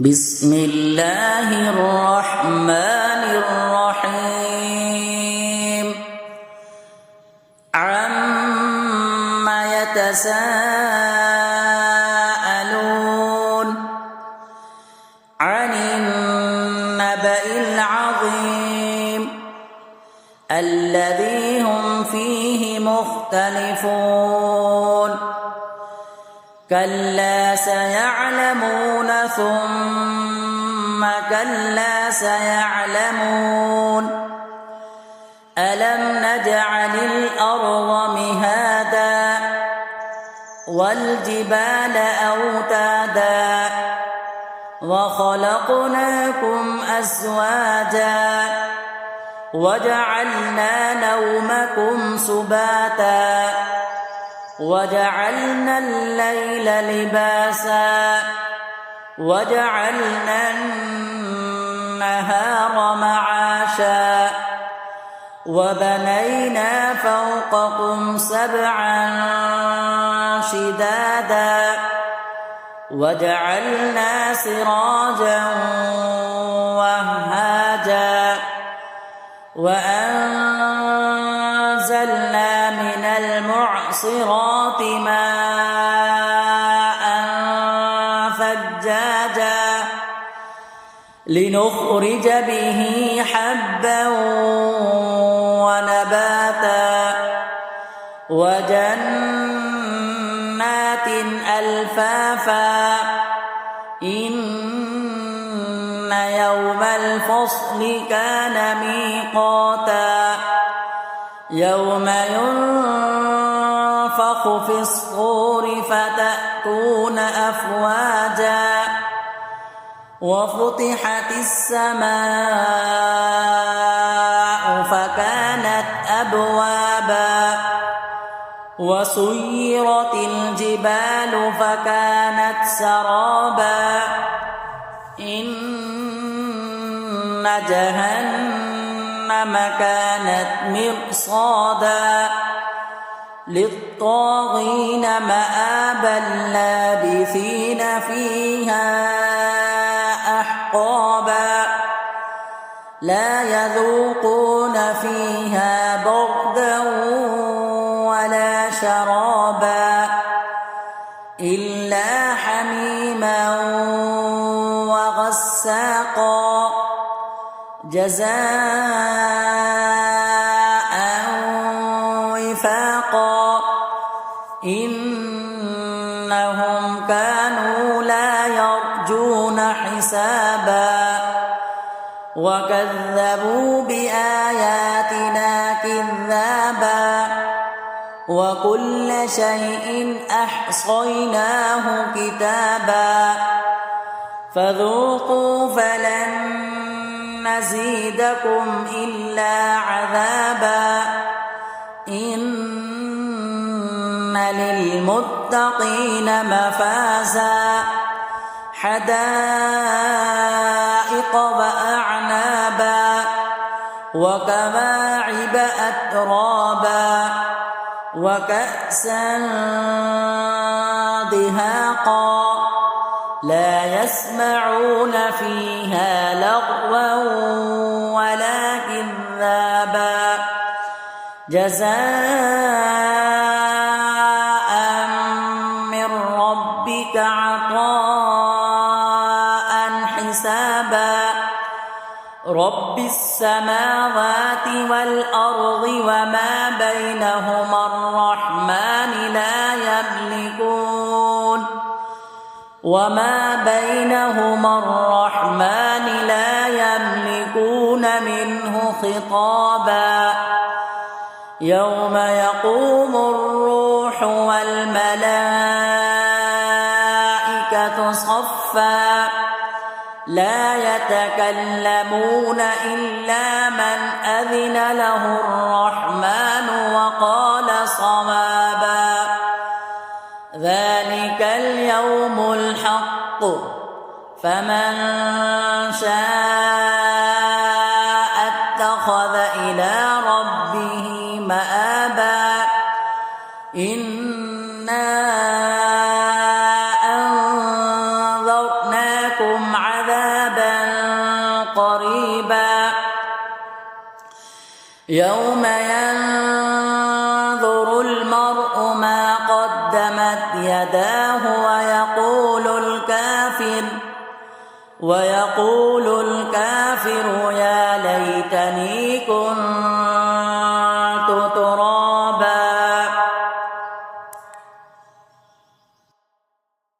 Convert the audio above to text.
بسم الله الرحمن الرحيم عم يتساءلون عن النبأ العظيم الذي هم فيه مختلفون كلا سيعلمون ثم كلا سيعلمون ألم نجعل الأرض مهادا والجبال أوتادا وخلقناكم أزواجا وجعلنا نومكم سباتا وجعلنا الليل لباسا وجعلنا النهار معاشا وبنينا فوقكم سبعا شدادا وجعلنا سراجا وهاجا وأنزلنا من المعصرات ماء ثجاجا لنخرج به حبا ونباتا وجنات ألفافا إن يوم الفصل كان ميقاتا يوم ينفخ في الصور فتأتون أفواجا وفتحت السماء فكانت أبوابا وسيرت الجبال فكانت سرابا إن جهنم كانت مرصادا للطاغين مآبا لابثين فيها أحقابا لا يذوقون فيها بردا ولا شرابا إلا حميما وغساقا جزاء وفاقا إنهم كانوا لا يرجون حسابا وكذبوا بآياتنا كذابا وكل شيء أحصيناه كتابا فذوقوا فلن نزيدكم إلا عذابا إن للمتقين مفازا حدائق وأعنابا وكواعب أترابا وكأسا دهاقا لا يسمعون فيها لغوا ولا كذابا جزاء من ربك عطاء حسابا رب السماوات والأرض وما بينهما الرحمن لا يملكون منه خطابا يوم يقوم الروح والملائكة صفا لا يتكلمون إلا من أذن له الرحمن وقال صوابا ذلك اليوم الحق فمن شاء اتخذ إلى ربه مآبا إنا أنذرناكم عذابا قريبا يوم ينظر المرء ما قدمت يداه ويقول الكافر